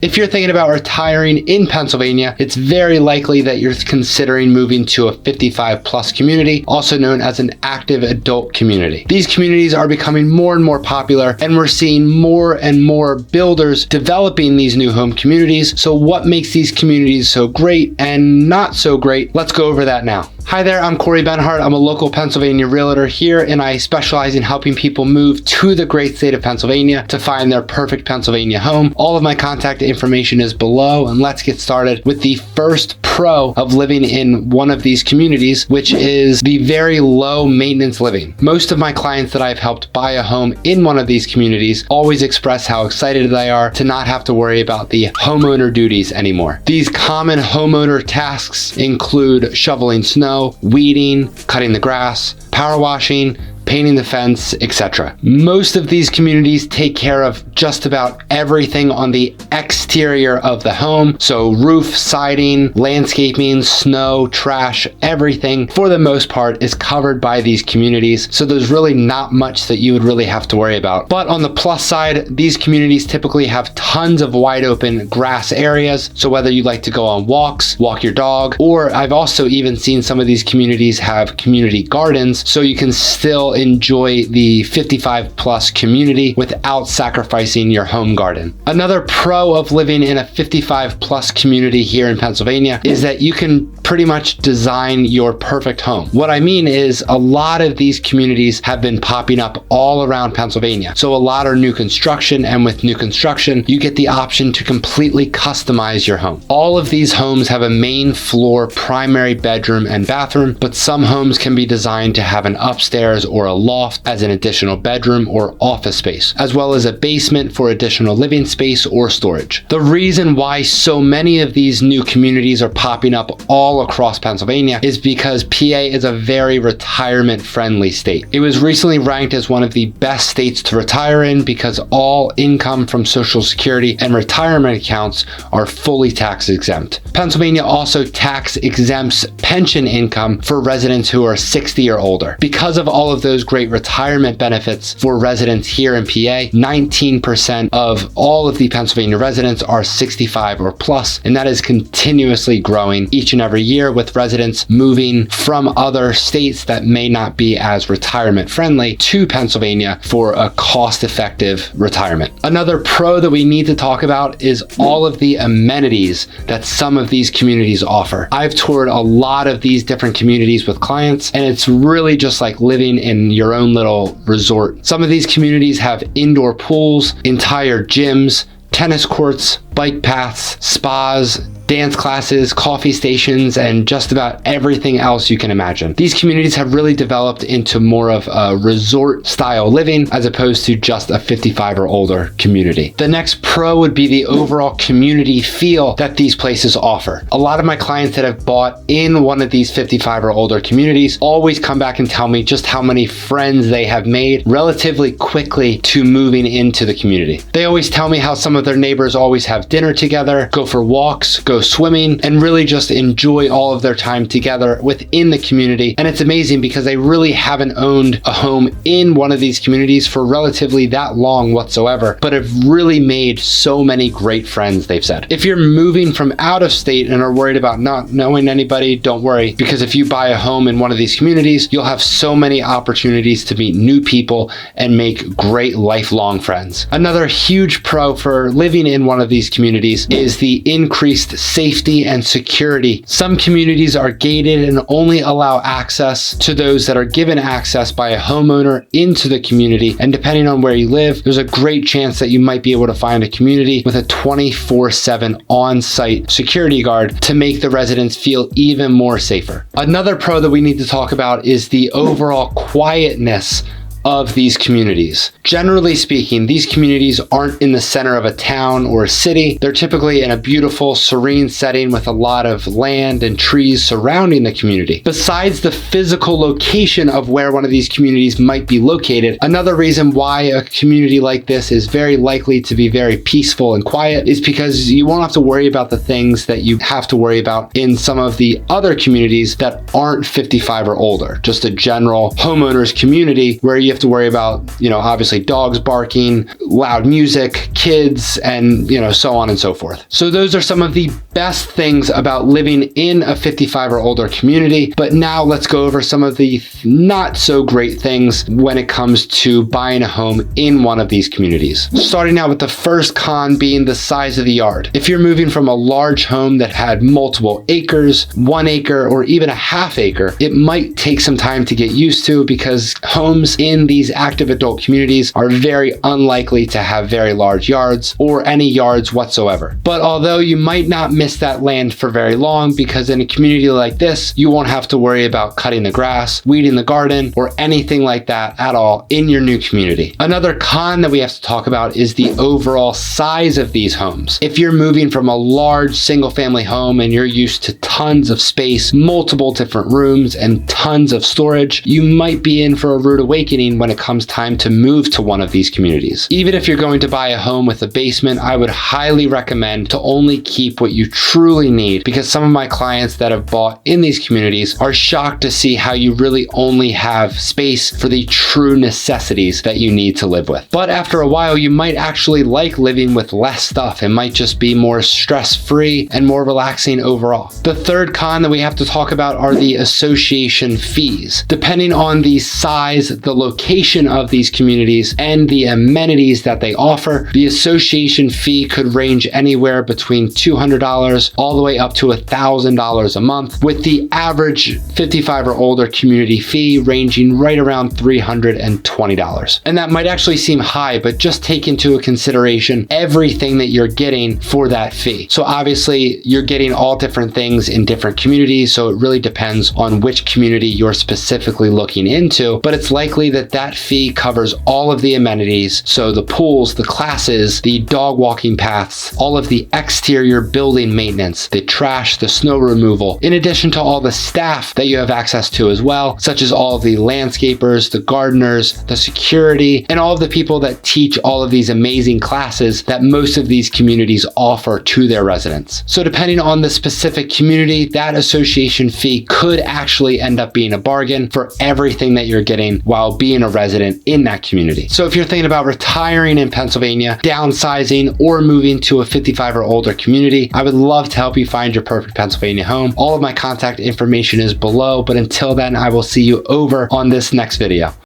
If you're thinking about retiring in Pennsylvania, it's very likely that you're considering moving to a 55 plus community, also known as an active adult community. These communities are becoming more and more popular, and we're seeing more and more builders developing these new home communities. So what makes these communities so great and not so great? Let's go over that now. Hi there, I'm Corey Benhart. I'm a local Pennsylvania realtor here, and I specialize in helping people move to the great state of Pennsylvania to find their perfect Pennsylvania home. All of my contact information is below, and let's get started with the first pro of living in one of these communities, which is the very low maintenance living. Most of my clients that I've helped buy a home in one of these communities always express how excited they are to not have to worry about the homeowner duties anymore. These common homeowner tasks include shoveling snow, weeding, cutting the grass, power washing, painting the fence, etc. Most of these communities take care of just about everything on the exterior of the home. So roof, siding, landscaping, snow, trash, everything for the most part is covered by these communities. So there's really not much that you would really have to worry about. But on the plus side, these communities typically have tons of wide open grass areas. So whether you like to go on walks, walk your dog, or I've also even seen some of these communities have community gardens, so you can still enjoy the 55 plus community without sacrificing your home garden. Another pro of living in a 55 plus community here in Pennsylvania is that you can pretty much design your perfect home. What I mean is a lot of these communities have been popping up all around Pennsylvania. So a lot are new construction, and with new construction, you get the option to completely customize your home. All of these homes have a main floor primary bedroom and bathroom, but some homes can be designed to have an upstairs or a loft as an additional bedroom or office space, as well as a basement for additional living space or storage. The reason why so many of these new communities are popping up all across Pennsylvania is because PA is a very retirement friendly state. It was recently ranked as one of the best states to retire in because all income from Social Security and retirement accounts are fully tax exempt. Pennsylvania also tax exempts pension income for residents who are 60 or older. Because of all of those great retirement benefits for residents here in PA, 19% of all of the Pennsylvania residents are 65 or plus, and that is continuously growing each and every year, with residents moving from other states that may not be as retirement friendly to Pennsylvania for a cost-effective retirement. Another pro that we need to talk about is all of the amenities that some of these communities offer. I've toured a lot of these different communities with clients, and it's really just like living in your own little resort. Some of these communities have indoor pools, entire gyms, tennis courts, bike paths, spas, dance classes, coffee stations, and just about everything else you can imagine. These communities have really developed into more of a resort style living as opposed to just a 55 or older community. The next pro would be the overall community feel that these places offer. A lot of my clients that have bought in one of these 55 or older communities always come back and tell me just how many friends they have made relatively quickly to moving into the community. They always tell me how some of their neighbors always have dinner together, go for walks, go swimming, and really just enjoy all of their time together within the community. And it's amazing because they really haven't owned a home in one of these communities for relatively that long whatsoever, but have really made so many great friends, they've said. If you're moving from out of state and are worried about not knowing anybody, don't worry, because if you buy a home in one of these communities, you'll have so many opportunities to meet new people and make great lifelong friends. Another huge pro for living in one of these communities is the increased safety and security. Some communities are gated and only allow access to those that are given access by a homeowner into the community. And depending on where you live, there's a great chance that you might be able to find a community with a 24/7 on-site security guard to make the residents feel even more safer. Another pro that we need to talk about is the overall quietness of these communities. Generally speaking, these communities aren't in the center of a town or a city. They're typically in a beautiful, serene setting with a lot of land and trees surrounding the community. Besides the physical location of where one of these communities might be located, another reason why a community like this is very likely to be very peaceful and quiet is because you won't have to worry about the things that you have to worry about in some of the other communities that aren't 55 or older. Just a general homeowners community where you you have to worry about, obviously dogs barking, loud music, kids, and, so on and so forth. So those are some of the best things about living in a 55 or older community. But now let's go over some of the not so great things when it comes to buying a home in one of these communities. Starting out with the first con being the size of the yard. If you're moving from a large home that had multiple acres, 1 acre, or even a half acre, it might take some time to get used to because homes in these active adult communities are very unlikely to have very large yards or any yards whatsoever. But although you might not miss that land for very long, because in a community like this, you won't have to worry about cutting the grass, weeding the garden, or anything like that at all in your new community. Another con that we have to talk about is the overall size of these homes. If you're moving from a large single family home and you're used to tons of space, multiple different rooms, and tons of storage, you might be in for a rude awakening when it comes time to move to one of these communities. Even if you're going to buy a home with a basement, I would highly recommend to only keep what you truly need, because some of my clients that have bought in these communities are shocked to see how you really only have space for the true necessities that you need to live with. But after a while, you might actually like living with less stuff. It might just be more stress-free and more relaxing overall. The third con that we have to talk about are the association fees. Depending on the size, the location of these communities, and the amenities that they offer, the association fee could range anywhere between $200 all the way up to $1,000 a month, with the average 55 or older community fee ranging right around $320. And that might actually seem high, but just take into consideration everything that you're getting for that fee. So obviously you're getting all different things in different communities, so it really depends on which community you're specifically looking into, but it's likely that that fee covers all of the amenities, so the pools, the classes, the dog walking paths, all of the exterior building maintenance, the trash, the snow removal, in addition to all the staff that you have access to as well, such as all of the landscapers, the gardeners, the security, and all of the people that teach all of these amazing classes that most of these communities offer to their residents. So depending on the specific community, that association fee could actually end up being a bargain for everything that you're getting while being a resident in that community. So if you're thinking about retiring in Pennsylvania, downsizing, or moving to a 55 or older community, I would love to help you find your perfect Pennsylvania home. All of my contact information is below, but until then, I will see you over on this next video.